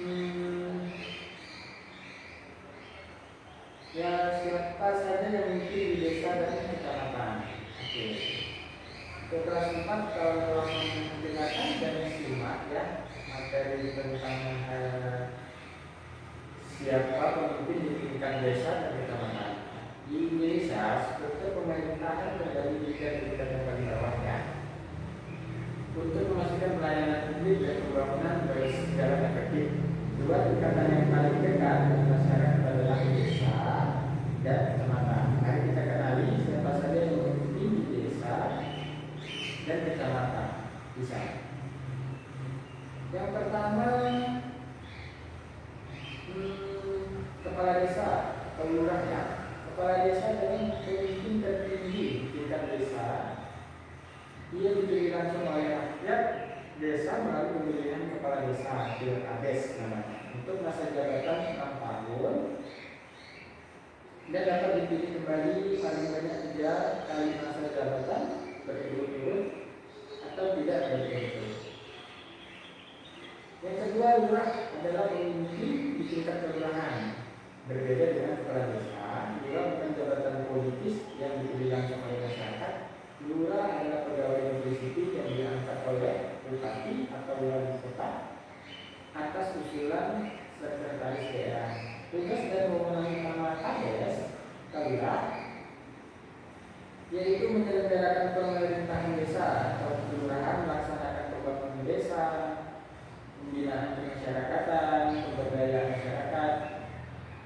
Hmm, ya siapa saja yang mungkin di desa dan kecamatan. Oke. Untuk kelas 4 kalau mendengarkan dan simak ya materi tentang siapa pemimpin di tingkat desa dan kecamatan. Di Indonesia, struktur pemerintahan terbagi tiga tingkat yang paling bawah ya. Untuk memastikan pelayanan publik dan pembangunan berjalan efektif, dua tingkatan yang paling dekat dengan masyarakat adalah desa dan kecamatan. Mari kita kenali siapa saja yang memimpin di desa dan kecamatan. Bisa. Yang pertama, kepala desa atau lurah ya. Kepala desa adalah pemimpin tertinggi di tingkat desa. Ia dipilih langsung oleh rakyat desa melalui pemilihan kepala desa (Pilkades) namanya untuk masa jabatan 6 tahun dan dapat dipilih kembali paling banyak 3 kali masa jabatan berturut-turut atau tidak berturut-turut. Yang kedua, lurah adalah pemimpin di tingkat kelurahan. Berbeda dengan kepala desa, lurah bukan jabatan politis yang dipilih langsung oleh masyarakat. Lurah adalah pegawai negeri sipil yang diangkat oleh bupati atau wali kota atas usulan sekretaris daerah. Tugas dan wewenang utama KDS lurah yaitu menyelenggarakan pemerintahan desa atau kelurahan, melaksanakan pembangunan desa, pembinaan kemasyarakatan, pemberdayaan masyarakat,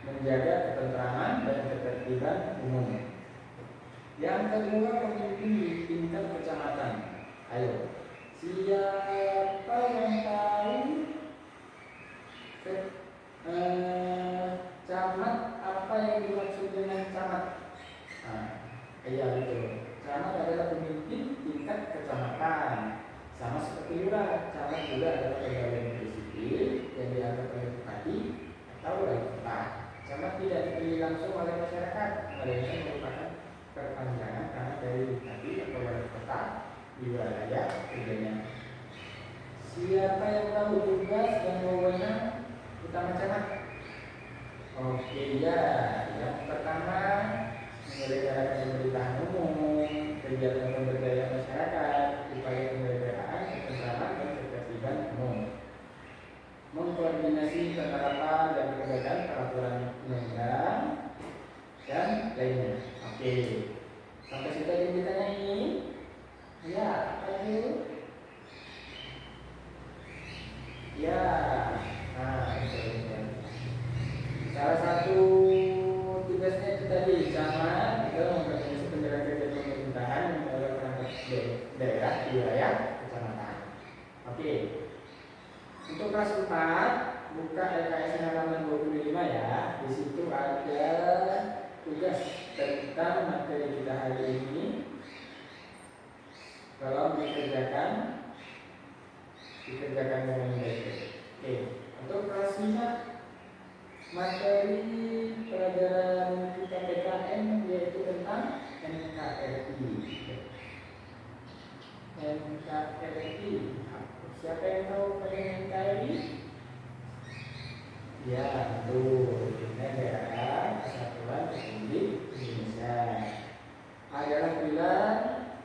menjaga ketentraman dan ketertiban umum. Yang kedua, pemimpin di tingkat kecamatan. Ayo, siapa yang tahu camat? Apa yang dimaksud dengan camat? Iya betul. Camat adalah pemimpin tingkat kecamatan. Sama seperti lurah, camat juga adalah pegawai negeri sipil yang diangkat oleh bupati atau wali kota. Camat tidak dipilih langsung oleh masyarakat, melainkan merupakan perpanjangan tangan dari bupati atau wali kota di wilayah kerjanya. Siapa yang tahu tugas dan wewenang utama camat? Oke ya, yang pertama menyelenggarakan pemerintahan umum, kegiatan pemberdayaan masyarakat, upaya pemberdayaan, ketentraman dan ketertiban umum, mengkoordinasi penerapan dan penegakan peraturan undang-undang dan lainnya. Oke, sampai situ yang ditanya ini, ya apa itu? Ya, salah satu tugasnya itu tadi sama itu mengkoordinasi penyelenggaraan kegiatan pemerintahan dalam perangkat daerah di wilayah kecamatan. Oke. Untuk kelas 4 buka LKS halaman 25 ya. Di situ ada tugas tentang materi kita hari ini. Kalau dikerjakan dengan baik. Oke. Untuk kelas 5 materi pelajaran kita PKN yaitu tentang NKRI. NKRI. Siapa yang tahu tentang NKRI? Ya, betul. Negara Kesatuan Republik Indonesia adalah pilar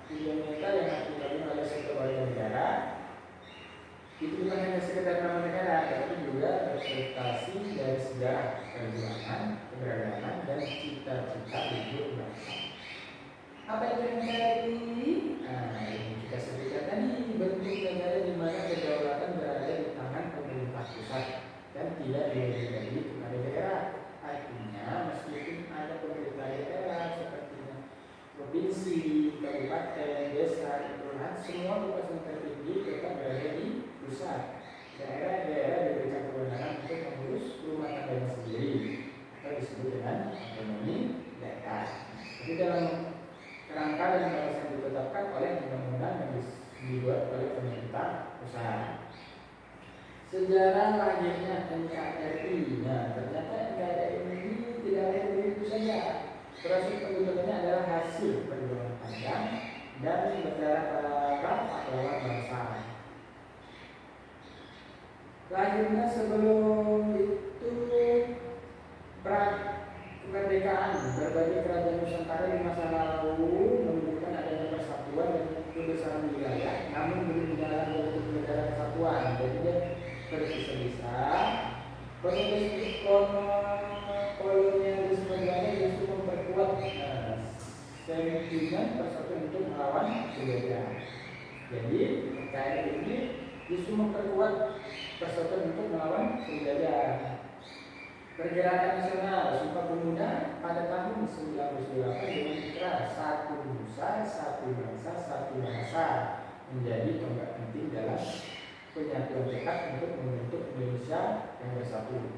Indonesia yang dibangun oleh satu warga negara. Itu bukan hanya sekedar nama negara, tapi juga representasi dari sejarah perjuangan, keberagaman, dan cita-cita hidup bangsa. Apa itu NKRI? Ini kita sebutkan tadi, bentuk negara di mana kedaulatan berada di tangan pemerintah pusat dan tidak didelegasi kepada daerah. Artinya, meskipun ada pemerintah daerah seperti provinsi, kabupaten, desa, kelurahan, semua kekuasaan tertinggi tetap berada di pusat. Daerah-daerah diberikan kewenangan untuk mengurus rumah tangganya sendiri atau disebut dengan otonomi daerah. Jadi dalam kerangka dan batasan ditetapkan oleh undang-undang yang dibuat oleh pemerintah pusat. Sejarah lahirnya NKRI. Nah, ternyata NKRI ini tidak lahir begitu saja. Proses pembentukannya adalah hasil perjuangan panjang dan berdarah pahlawan bangsa. lahirnya sebelum itu kemerdekaan. Berbagai kerajaan Nusantara di masa lalu menunjukkan adanya persatuan dan kebesaran wilayah, namun belum menjalankan bentuk negara kesatuan. Jadi dia terpisah-pisah. Kolonialisme Belanda justru memperkuat sentimen persatuan untuk melawan penjajah. Jadi NKRI ini justru memperkuat persatuan untuk melawan penjajah. Pergerakan nasional Sumpah Pemuda pada tahun 1998 dengan ikrar satu nusa, satu bangsa, satu bahasa menjadi tonggak penting dalam penyatuan tekad untuk membentuk Indonesia yang bersatu.